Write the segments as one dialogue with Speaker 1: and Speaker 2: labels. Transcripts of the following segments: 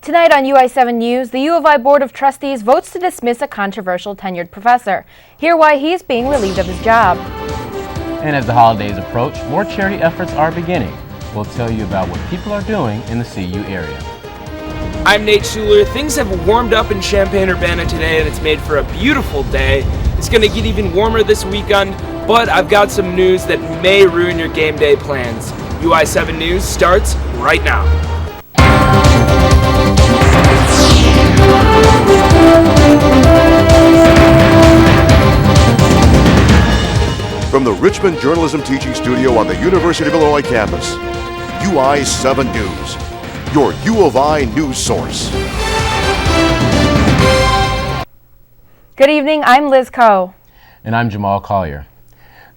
Speaker 1: Tonight on UI7 News, the U of I Board of Trustees votes to dismiss a controversial tenured professor. Hear why he's being relieved of his job.
Speaker 2: And as the holidays approach, more charity efforts are beginning. We'll tell you about what people are doing in the CU area.
Speaker 3: I'm Nate Schuler. Things have warmed up in Champaign-Urbana today and it's made for a beautiful day. It's going to get even warmer this weekend, but I've got some news that may ruin your game day plans. UI7 News starts right now.
Speaker 4: From the Richmond Journalism Teaching Studio on the University of Illinois campus, UI7 News, your U of I news source.
Speaker 1: Good evening, I'm Liz Coe.
Speaker 2: And I'm Jamal Collier.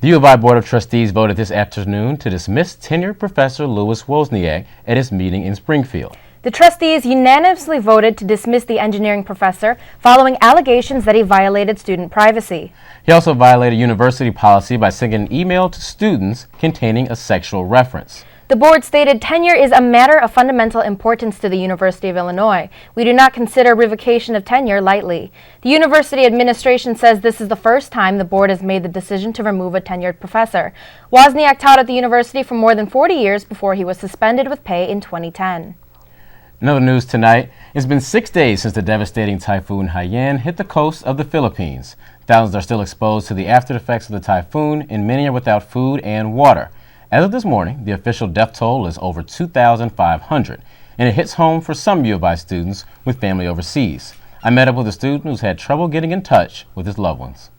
Speaker 2: The U of I Board of Trustees voted this afternoon to dismiss tenured Professor Louis Wozniak at its meeting in Springfield.
Speaker 1: The trustees unanimously voted to dismiss the engineering professor following allegations that he violated student privacy.
Speaker 2: He also violated university policy by sending an email to students containing a sexual reference.
Speaker 1: The board stated tenure is a matter of fundamental importance to the University of Illinois. We do not consider revocation of tenure lightly. The university administration says this is the first time the board has made the decision to remove a tenured professor. Wozniak taught at the university for more than 40 years before he was suspended with pay in 2010.
Speaker 2: In other news tonight, it's been 6 days since the devastating Typhoon Haiyan hit the coast of the Philippines. Thousands are still exposed to the after effects of the typhoon, and many are without food and water. As of this morning, the official death toll is over 2,500, and it hits home for some U of I students with family overseas. I met up with a student who's had trouble getting in touch with his loved ones.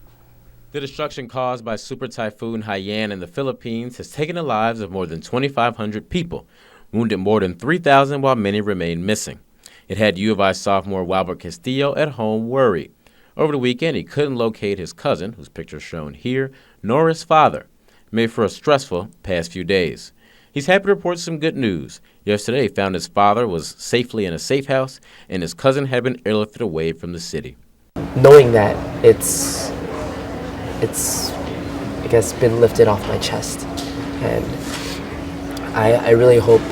Speaker 2: The destruction caused by Super Typhoon Haiyan in the Philippines has taken the lives of more than 2,500 people, wounded more than 3,000 while many remain missing. It had U of I sophomore Walbert Castillo at home worried. Over the weekend, he couldn't locate his cousin, whose picture is shown here, nor his father. It made for a stressful past few days. He's happy to report some good news. Yesterday, he found his father was safely in a safe house, and his cousin had been airlifted away from the city.
Speaker 5: Knowing that it's I guess been lifted off my chest, and I really hope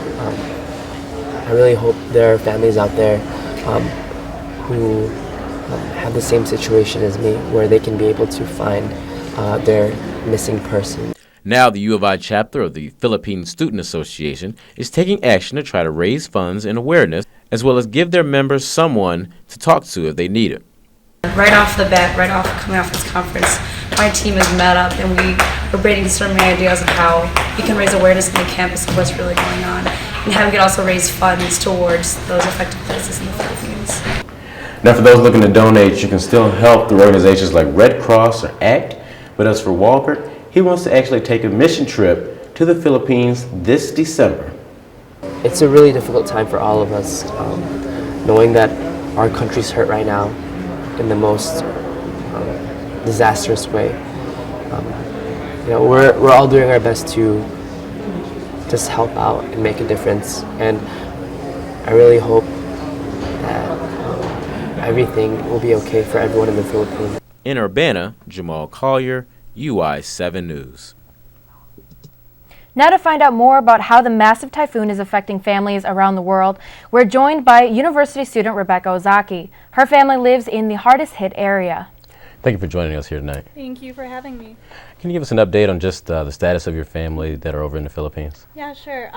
Speaker 5: there are families out there who have the same situation as me, where they can be able to find their missing person.
Speaker 2: Now the U of I chapter of the Philippine Student Association is taking action to try to raise funds and awareness, as well as give their members someone to talk to if they need it.
Speaker 6: Right off the bat, coming off this conference, my team has met up and we are brainstorming ideas of how we can raise awareness on the campus of what's really going on, and how we can also raise funds towards those affected places in the Philippines.
Speaker 2: Now, for those looking to donate, you can still help through organizations like Red Cross or ACT. But as for Walbert, he wants to actually take a mission trip to the Philippines this December.
Speaker 5: It's a really difficult time for all of us, knowing that our country's hurt right now in the most disastrous way. We're all doing our best to just help out and make a difference, and I really hope that everything will be okay for everyone in the Philippines.
Speaker 2: In Urbana, Jamal Collier, UI7 News.
Speaker 1: Now to find out more about how the massive typhoon is affecting families around the world, we're joined by university student Rebecca Ozaki. Her family lives in the hardest hit area.
Speaker 2: Thank you for joining us here tonight.
Speaker 7: Thank you for having me.
Speaker 2: Can you give us an update on just the status of your family that are over in the Philippines?
Speaker 7: Yeah, sure.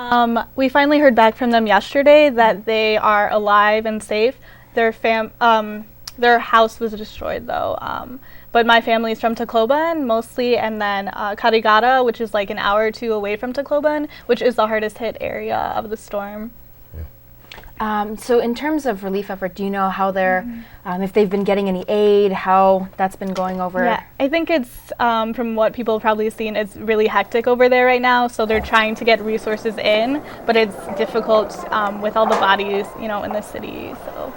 Speaker 7: We finally heard back from them yesterday that they are alive and safe. Their house was destroyed though. But my family is from Tacloban mostly, and then Carigara, which is like an hour or two away from Tacloban, which is the hardest hit area of the storm.
Speaker 1: So in terms of relief effort, do you know how they're, if they've been getting any aid, how that's been going over?
Speaker 7: Yeah, I think it's, from what people have probably seen, it's really hectic over there right now, so they're trying to get resources in, but it's difficult with all the bodies, in the city, so.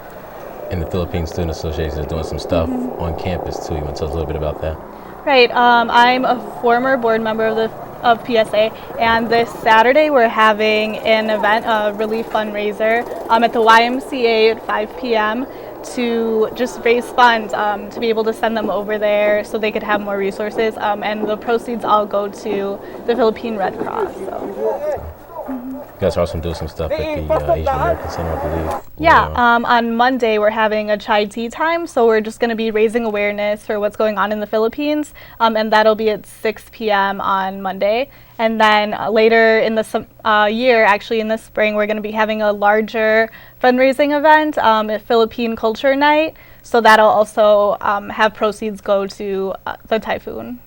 Speaker 2: And the Philippine Student Association is doing some stuff on campus too. You want to tell us a little bit about that?
Speaker 7: Right. I'm a former board member of PSA, and this Saturday we're having an event, a relief fundraiser, at the YMCA at 5 p.m. to just raise funds to be able to send them over there so they could have more resources, and the proceeds all go to the Philippine Red Cross. So.
Speaker 2: You guys are also doing some stuff at the Asian American Center, I believe.
Speaker 7: Yeah, on Monday we're having a chai tea time, so we're just going to be raising awareness for what's going on in the Philippines, and that'll be at 6 p.m. on Monday. And then later in the year, actually in the spring, we're going to be having a larger fundraising event, a Philippine Culture Night, so that'll also have proceeds go to the typhoon.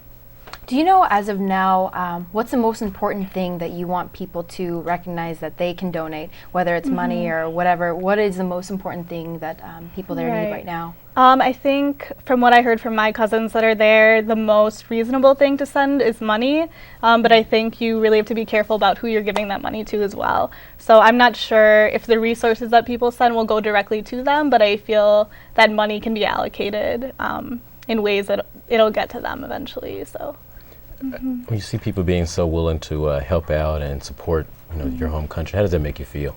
Speaker 1: Do you know, as of now, what's the most important thing that you want people to recognize that they can donate, whether it's money or whatever? What is the most important thing that people there need right now?
Speaker 7: I think from what I heard from my cousins that are there, the most reasonable thing to send is money, but I think you really have to be careful about who you're giving that money to as well. So I'm not sure if the resources that people send will go directly to them, but I feel that money can be allocated in ways that it'll get to them eventually. So.
Speaker 2: When you see people being so willing to help out and support, your home country, how does that make you feel?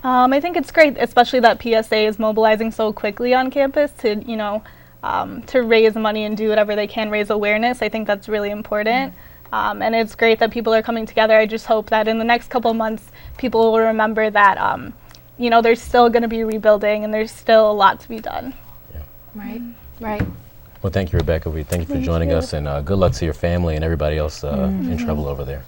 Speaker 7: I think it's great, especially that PSA is mobilizing so quickly on campus to, to raise money and do whatever they can, raise awareness. I think that's really important. And it's great that people are coming together. I just hope that in the next couple of months, people will remember that, there's still going to be rebuilding and there's still a lot to be done.
Speaker 1: Yeah. Right.
Speaker 2: Well, thank you, Rebecca. Thank you for joining us, and good luck to your family and everybody else in trouble over there.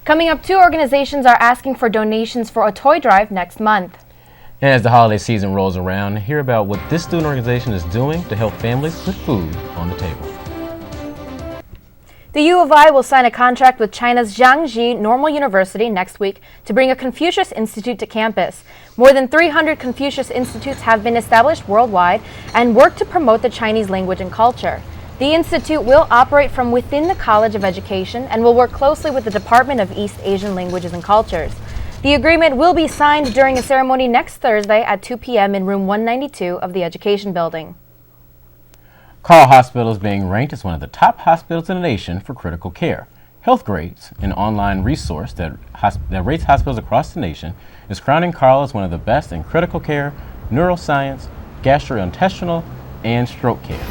Speaker 1: Coming up, 2 organizations are asking for donations for a toy drive next month.
Speaker 2: As the holiday season rolls around, hear about what this student organization is doing to help families put food on the table.
Speaker 1: The U of I will sign a contract with China's Jiangxi Normal University next week to bring a Confucius Institute to campus. More than 300 Confucius Institutes have been established worldwide and work to promote the Chinese language and culture. The institute will operate from within the College of Education and will work closely with the Department of East Asian Languages and Cultures. The agreement will be signed during a ceremony next Thursday at 2 p.m. in room 192 of the Education Building.
Speaker 2: Carle Hospital is being ranked as one of the top hospitals in the nation for critical care. HealthGrades, an online resource that rates hospitals across the nation, is crowning Carle as one of the best in critical care, neuroscience, gastrointestinal, and stroke care.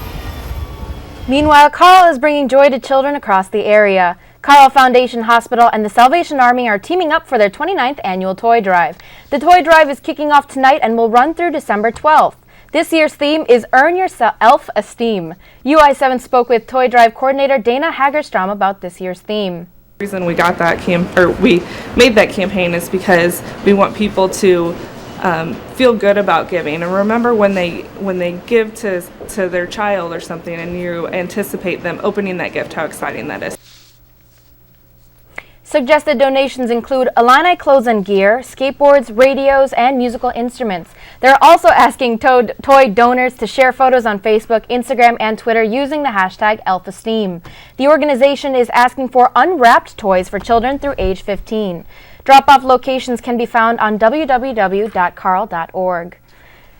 Speaker 1: Meanwhile, Carle is bringing joy to children across the area. Carle Foundation Hospital and the Salvation Army are teaming up for their 29th annual toy drive. The toy drive is kicking off tonight and will run through December 12th. This year's theme is Earn Your Self-Esteem. UI7 spoke with Toy Drive coordinator Dana Hagerstrom about this year's theme.
Speaker 8: The reason we got that we made that campaign is because we want people to feel good about giving, and remember when they give to their child or something, and you anticipate them opening that gift, how exciting that is.
Speaker 1: Suggested donations include Illini clothes and gear, skateboards, radios, and musical instruments. They're also asking toy donors to share photos on Facebook, Instagram, and Twitter using the hashtag #ElfEsteem. The organization is asking for unwrapped toys for children through age 15. Drop-off locations can be found on www.carle.org.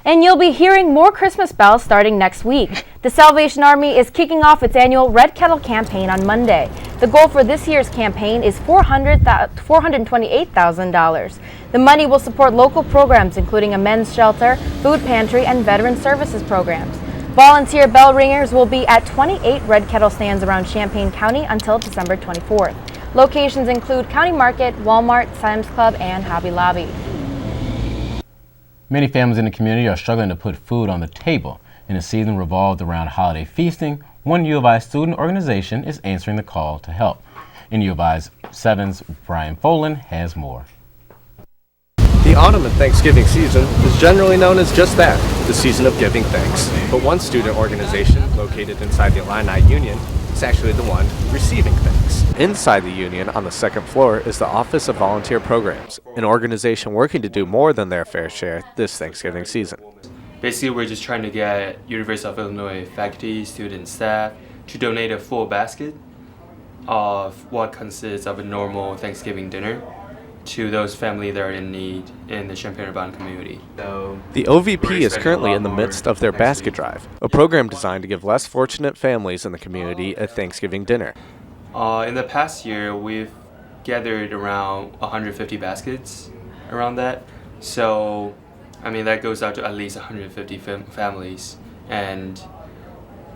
Speaker 1: And you'll be hearing more Christmas bells starting next week. The Salvation Army is kicking off its annual Red Kettle campaign on Monday. The goal for this year's campaign is $428,000. The money will support local programs including a men's shelter, food pantry, and veteran services programs. Volunteer bell ringers will be at 28 Red Kettle stands around Champaign County until December 24th. Locations include County Market, Walmart, Sam's Club, and Hobby Lobby.
Speaker 2: Many families in the community are struggling to put food on the table. In a season revolved around holiday feasting, one U of I student organization is answering the call to help. In U of I's 7's Brian Folan has more.
Speaker 9: The autumn and Thanksgiving season is generally known as just that, the season of giving thanks. But one student organization located inside the Illini Union is actually the one receiving thanks. Inside the union on the second floor is the Office of Volunteer Programs, an organization working to do more than their fair share this Thanksgiving season.
Speaker 10: Basically, we're just trying to get University of Illinois faculty, students, staff to donate a full basket of what consists of a normal Thanksgiving dinner to those families that are in need in the Champaign-Urbana community. So
Speaker 9: the OVP is currently in the midst of their basket drive, a program designed to give less fortunate families in the community a Thanksgiving dinner.
Speaker 10: In the past year, we've gathered around 150 baskets around that. So, I mean, that goes out to at least 150 families, and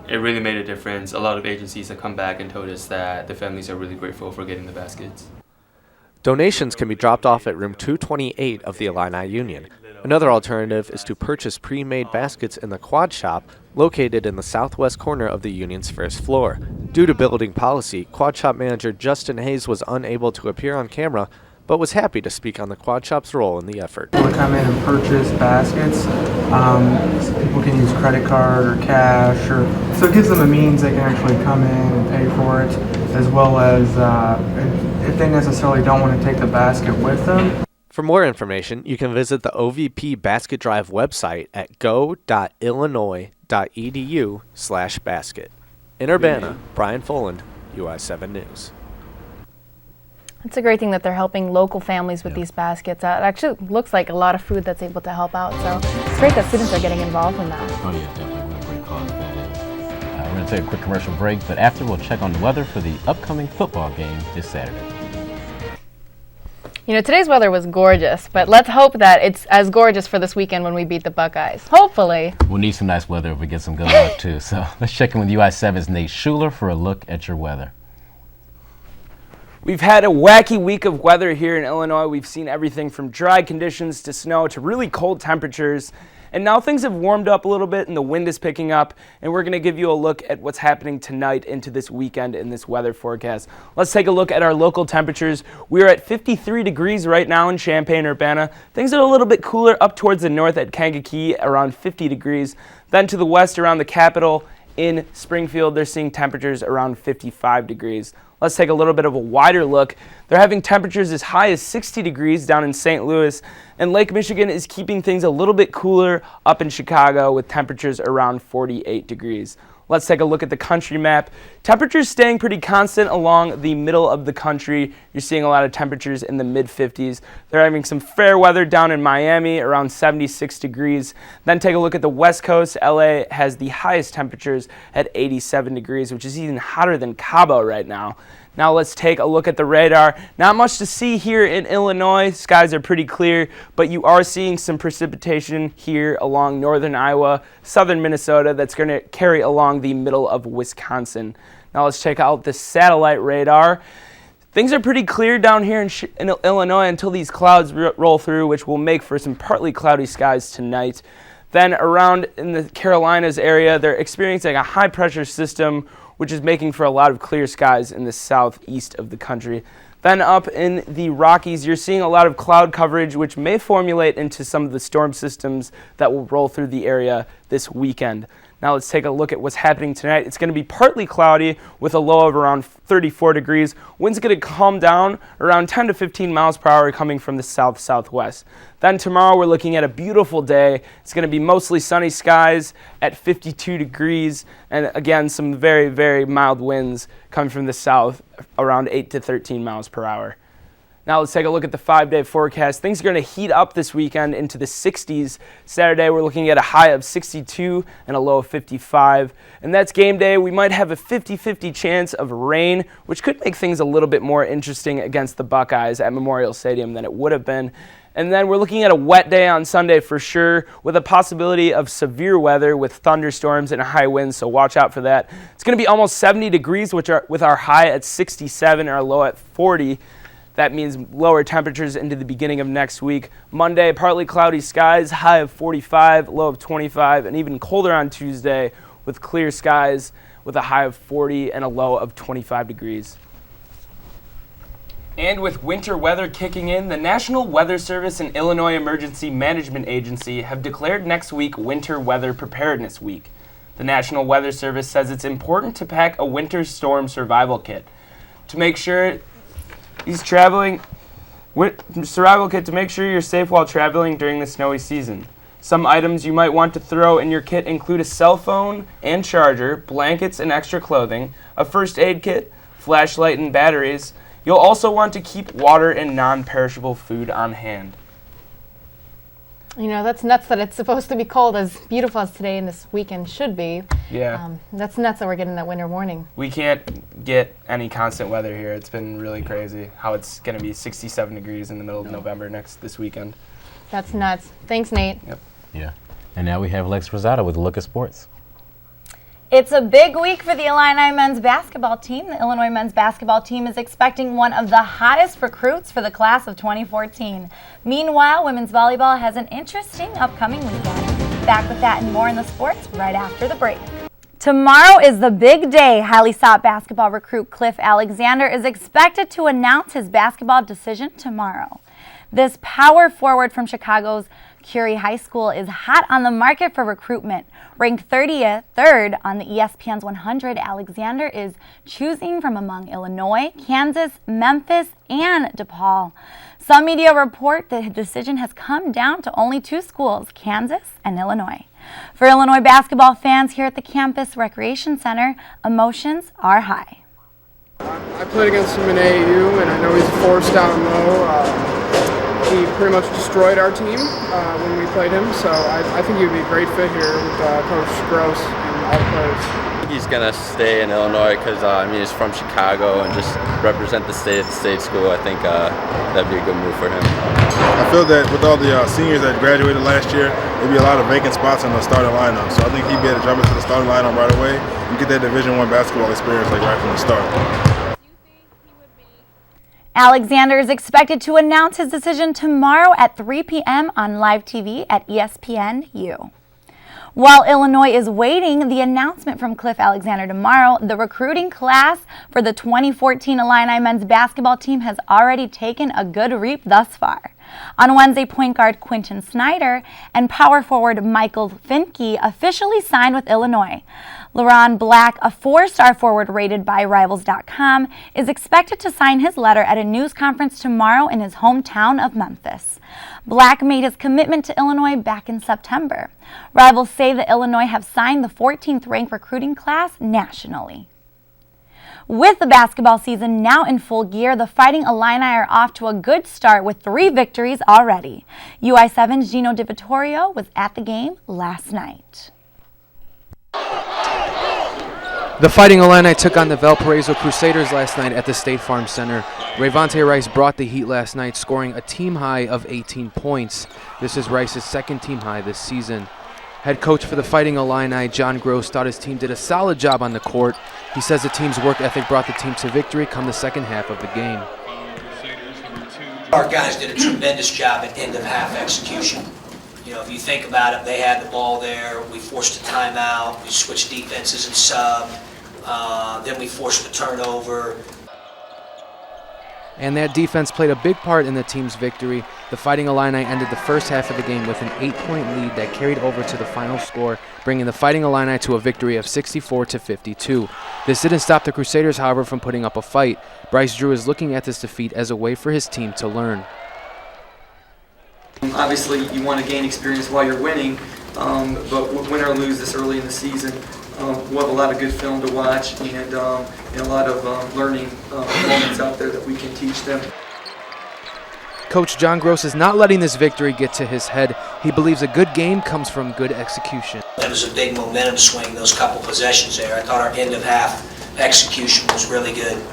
Speaker 10: it really made a difference. A lot of agencies have come back and told us that the families are really grateful for getting the baskets.
Speaker 9: Donations can be dropped off at room 228 of the Illini Union. Another alternative is to purchase pre-made baskets in the Quad Shop, located in the southwest corner of the Union's first floor. Due to building policy, Quad Shop manager Justin Hayes was unable to appear on camera, but was happy to speak on the Quad Shop's role in the effort.
Speaker 11: People come in and purchase baskets. People can use credit card or cash, so it gives them a means they can actually come in and pay for it, as well as if they necessarily don't want to take the basket with them.
Speaker 9: For more information, you can visit the OVP Basket Drive website at go.illinois.edu/basket. In Urbana, Brian Foland, UI7 News.
Speaker 1: It's a great thing that they're helping local families with these baskets. It actually looks like a lot of food that's able to help out. So it's great that students are getting involved in that.
Speaker 2: Oh yeah, definitely. What a great cause that is. We're going to take a quick commercial break, but after we'll check on the weather for the upcoming football game this Saturday.
Speaker 1: You know, today's weather was gorgeous, but let's hope that it's as gorgeous for this weekend when we beat the Buckeyes. Hopefully.
Speaker 2: We'll need some nice weather if we get some good luck too. So let's check in with UI7's Nate Schuler for a look at your weather.
Speaker 3: We've had a wacky week of weather here in Illinois. We've seen everything from dry conditions to snow to really cold temperatures. And now things have warmed up a little bit and the wind is picking up. And we're going to give you a look at what's happening tonight into this weekend in this weather forecast. Let's take a look at our local temperatures. We're at 53 degrees right now in Champaign-Urbana. Things are a little bit cooler up towards the north at Kankakee, around 50 degrees. Then to the west around the Capitol in Springfield, they're seeing temperatures around 55 degrees. Let's take a little bit of a wider look. They're having temperatures as high as 60 degrees down in St. Louis, and Lake Michigan is keeping things a little bit cooler up in Chicago with temperatures around 48 degrees. Let's take a look at the country map. Temperatures staying pretty constant along the middle of the country. You're seeing a lot of temperatures in the mid-50s. They're having some fair weather down in Miami, around 76 degrees. Then take a look at the West Coast. LA has the highest temperatures at 87 degrees, which is even hotter than Cabo right now. Now let's take a look at the radar. Not much to see here in Illinois. Skies are pretty clear, but you are seeing some precipitation here along northern Iowa, southern Minnesota that's going to carry along the middle of Wisconsin. Now let's check out the satellite radar. Things are pretty clear down here in Illinois until these clouds roll through, which will make for some partly cloudy skies tonight. Then around in the Carolinas area, they're experiencing a high pressure system, which is making for a lot of clear skies in the southeast of the country. Then up in the Rockies, you're seeing a lot of cloud coverage, which may formulate into some of the storm systems that will roll through the area this weekend. Now let's take a look at what's happening tonight. It's going to be partly cloudy with a low of around 34 degrees. Wind's going to calm down around 10 to 15 miles per hour coming from the south-southwest. Then tomorrow we're looking at a beautiful day. It's going to be mostly sunny skies at 52 degrees. And again, some very, very mild winds coming from the south around 8 to 13 miles per hour. Now let's take a look at the 5-day forecast. Things are going to heat up this weekend into the 60s. Saturday, we're looking at a high of 62 and a low of 55. And that's game day. We might have a 50-50 chance of rain, which could make things a little bit more interesting against the Buckeyes at Memorial Stadium than it would have been. And then we're looking at a wet day on Sunday for sure, with a possibility of severe weather with thunderstorms and high winds, so watch out for that. It's going to be almost 70 degrees, with our high at 67 and our low at 40. That means lower temperatures into the beginning of next week. Monday, partly cloudy skies, high of 45, low of 25, and even colder on Tuesday with clear skies with a high of 40 and a low of 25 degrees. And with winter weather kicking in, the National Weather Service and Illinois Emergency Management Agency have declared next week Winter Weather Preparedness Week. The National Weather Service says it's important to pack a winter storm survival kit to make sure to make sure you're safe while traveling during the snowy season. Some items you might want to throw in your kit include a cell phone and charger, blankets and extra clothing, a first aid kit, flashlight and batteries. You'll also want to keep water and non-perishable food on hand.
Speaker 1: You know, that's nuts that it's supposed to be cold, as beautiful as today and this weekend should be.
Speaker 3: Yeah.
Speaker 1: That's nuts that we're getting that winter warning.
Speaker 3: We can't get any constant weather here. It's been really crazy how it's going to be 67 degrees in the middle of November this weekend.
Speaker 1: That's nuts. Thanks, Nate.
Speaker 3: Yep.
Speaker 2: Yeah. And now we have Lex Rosado with a look at sports.
Speaker 12: It's a big week for the Illini men's basketball team. The Illinois men's basketball team is expecting one of the hottest recruits for the class of 2014. Meanwhile, women's volleyball has an interesting upcoming weekend. Back with that and more in the sports right after the break. Tomorrow is the big day. Highly sought basketball recruit Cliff Alexander is expected to announce his basketball decision tomorrow. This power forward from Chicago's Curie High School is hot on the market for recruitment. Ranked 33rd on the ESPN's 100, Alexander is choosing from among Illinois, Kansas, Memphis, and DePaul. Some media report that the decision has come down to only two schools, Kansas and Illinois. For Illinois basketball fans here at the campus recreation center, emotions are high.
Speaker 13: I played against him in AAU, and I know he's a force down low. He pretty much destroyed our team when we played him, so I think he would be a great fit here with Coach Gross and all the players.
Speaker 14: I think he's going to stay in Illinois because, he's from Chicago and just represent the state at the state school. I think that'd be a good move for him.
Speaker 15: I feel that with all the seniors that graduated last year, there'd be a lot of vacant spots in the starting lineup, so I think he'd be able to jump into the starting lineup right away and get that Division I basketball experience right from the start.
Speaker 12: Alexander is expected to announce his decision tomorrow at 3 p.m. on live TV at ESPN-U. While Illinois is waiting the announcement from Cliff Alexander tomorrow, the recruiting class for the 2014 Illini men's basketball team has already taken a good reap thus far. On Wednesday, point guard Quinton Snyder and power forward Michael Finke officially signed with Illinois. LaRon Black, a four-star forward rated by Rivals.com, is expected to sign his letter at a news conference tomorrow in his hometown of Memphis. Black made his commitment to Illinois back in September. Rivals say that Illinois have signed the 14th ranked recruiting class nationally. With the basketball season now in full gear, the Fighting Illini are off to a good start with 3 victories already. UI7's Gino DiVittorio was at the game last night.
Speaker 16: The Fighting Illini took on the Valparaiso Crusaders last night at the State Farm Center. Rayvonte Rice brought the heat last night, scoring a team high of 18 points. This is Rice's second team high this season. Head coach for the Fighting Illini, John Gross, thought his team did a solid job on the court. He says the team's work ethic brought the team to victory come the second half of the game.
Speaker 17: Our guys did a tremendous job at end of half execution. You know, if you think about it, they had the ball there, we forced a timeout, we switched defenses and sub, then we forced a turnover.
Speaker 16: And that defense played a big part in the team's victory. The Fighting Illini ended the first half of the game with an 8-point lead that carried over to the final score, bringing the Fighting Illini to a victory of 64-52. This didn't stop the Crusaders, however, from putting up a fight. Bryce Drew is looking at this defeat as a way for his team to learn.
Speaker 18: Obviously, you want to gain experience while you're winning, but win or lose this early in the season, we'll have a lot of good film to watch and a lot of learning moments out there that we can teach them.
Speaker 16: Coach John Gross is not letting this victory get to his head. He believes a good game comes from good execution.
Speaker 17: It was a big momentum swing, those couple possessions there. I thought our end of half execution was really good.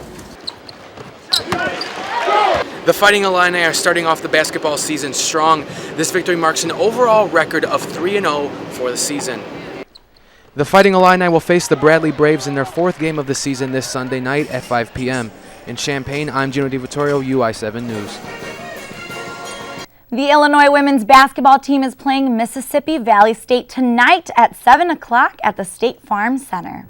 Speaker 16: The Fighting Illini are starting off the basketball season strong. This victory marks an overall record of 3-0 for the season. The Fighting Illini will face the Bradley Braves in their 4th game of the season this Sunday night at 5 p.m. In Champaign, I'm Gino DiVittorio, UI7 News.
Speaker 12: The Illinois women's basketball team is playing Mississippi Valley State tonight at 7 o'clock at the State Farm Center.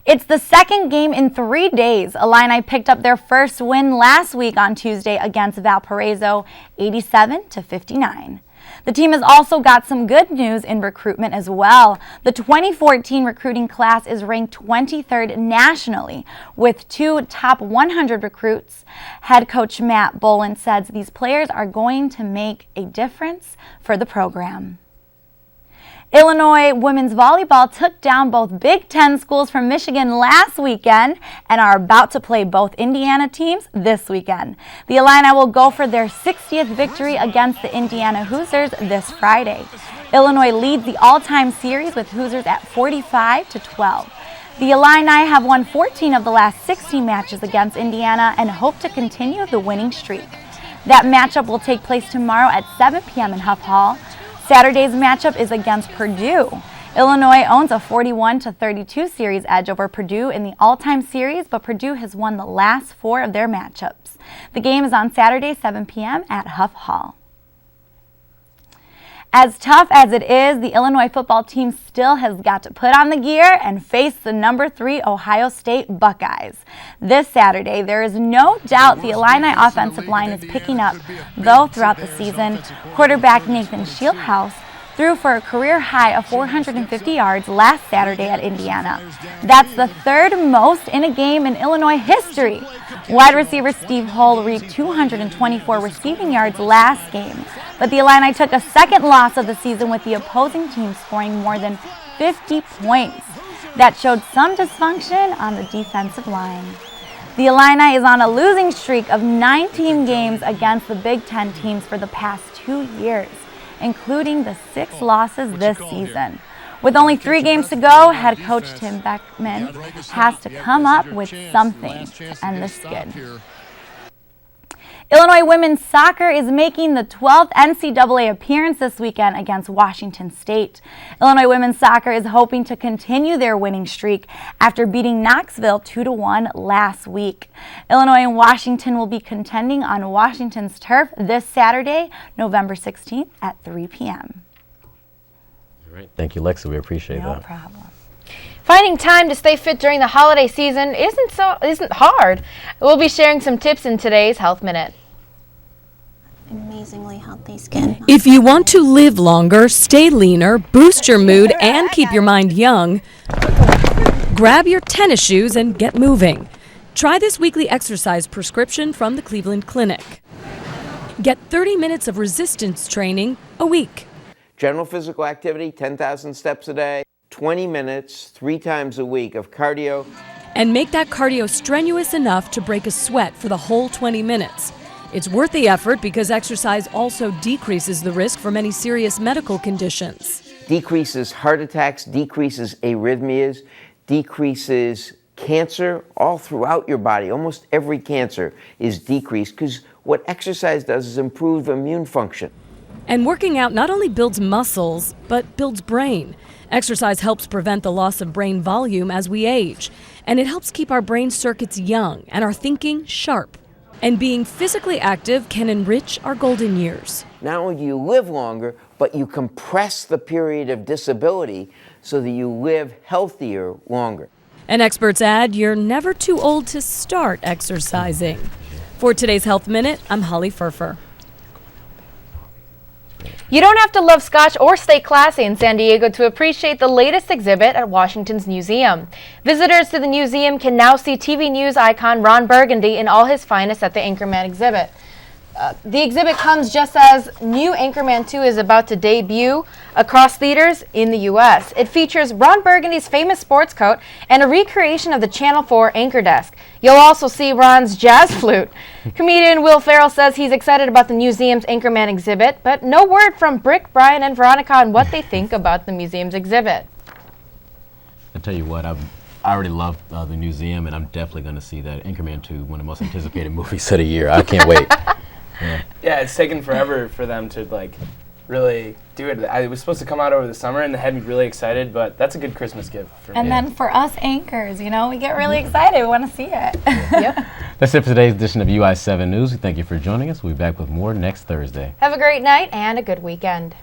Speaker 12: It's the second game in 3 days. Illini picked up their first win last week on Tuesday against Valparaiso, 87-59. The team has also got some good news in recruitment as well. The 2014 recruiting class is ranked 23rd nationally with 2 top 100 recruits. Head coach Matt Boland says these players are going to make a difference for the program. Illinois women's volleyball took down both Big Ten schools from Michigan last weekend and are about to play both Indiana teams this weekend. The Illini will go for their 60th victory against the Indiana Hoosiers this Friday. Illinois leads the all-time series with Hoosiers at 45-12. The Illini have won 14 of the last 16 matches against Indiana and hope to continue the winning streak. That matchup will take place tomorrow at 7 p.m. in Huff Hall. Saturday's matchup is against Purdue. Illinois owns a 41-32 series edge over Purdue in the all-time series, but Purdue has won the last 4 of their matchups. The game is on Saturday, 7 p.m. at Huff Hall. As tough as it is, the Illinois football team still has got to put on the gear and face the number 3 Ohio State Buckeyes. This Saturday, there is no doubt the Illini offensive line is picking up, though throughout the season, quarterback Nathan Shieldhouse threw for a career high of 450 yards last Saturday at Indiana. That's the 3rd most in a game in Illinois history. Wide receiver Steve Hull reaped 224 receiving yards last game, but the Illini took a 2nd loss of the season with the opposing team scoring more than 50 points. That showed some dysfunction on the defensive line. The Illini is on a losing streak of 19 games against the Big Ten teams for the past 2 years, including the 6 losses this season. With only 3 games to go, head coach Tim Beckman has to come up with something to end the skid. Illinois women's soccer is making the 12th NCAA appearance this weekend against Washington State. Illinois women's soccer is hoping to continue their winning streak after beating Knoxville 2-1 last week. Illinois and Washington will be contending on Washington's turf this Saturday, November 16th at 3 p.m.
Speaker 2: All right. Thank you, Lexa. We appreciate that.
Speaker 12: No problem.
Speaker 1: Finding time to stay fit during the holiday season isn't hard. We'll be sharing some tips in today's Health Minute.
Speaker 19: Amazingly healthy skin.
Speaker 20: If you want to live longer, stay leaner, boost your mood, and keep your mind young, grab your tennis shoes and get moving. Try this weekly exercise prescription from the Cleveland Clinic. Get 30 minutes of resistance training a week.
Speaker 21: General physical activity, 10,000 steps a day. 20 minutes, 3 times a week of cardio.
Speaker 20: And make that cardio strenuous enough to break a sweat for the whole 20 minutes. It's worth the effort because exercise also decreases the risk for many serious medical conditions.
Speaker 21: Decreases heart attacks, decreases arrhythmias, decreases cancer all throughout your body. Almost every cancer is decreased because what exercise does is improve immune function.
Speaker 20: And working out not only builds muscles, but builds brain. Exercise helps prevent the loss of brain volume as we age, and it helps keep our brain circuits young and our thinking sharp. And being physically active can enrich our golden years.
Speaker 21: Not only do you live longer, but you compress the period of disability so that you live healthier longer.
Speaker 20: And experts add you're never too old to start exercising. For today's Health Minute, I'm Holly Furfer.
Speaker 1: You don't have to love Scotch or stay classy in San Diego to appreciate the latest exhibit at Washington's museum. Visitors to the museum can now see TV news icon Ron Burgundy in all his finest at the Anchorman exhibit. The exhibit comes just as new Anchorman 2 is about to debut across theaters in the U.S. It features Ron Burgundy's famous sports coat and a recreation of the Channel 4 anchor desk. You'll also see Ron's jazz flute. Comedian Will Ferrell says he's excited about the museum's Anchorman exhibit, but no word from Brick, Brian, and Veronica on what they think about the museum's exhibit.
Speaker 2: I'll tell you what, I already love the museum, and I'm definitely going to see that Anchorman 2, one of the most anticipated movies of the year. I can't wait.
Speaker 3: Yeah, it's taken forever for them to really do it. It was supposed to come out over the summer, and they had me really excited, but that's a good Christmas gift for me.
Speaker 12: And then for us anchors, we get really excited. We want to see it.
Speaker 1: Yep.
Speaker 2: That's it for today's edition of UI7 News. We thank you for joining us. We'll be back with more next Thursday.
Speaker 1: Have a great night and a good weekend.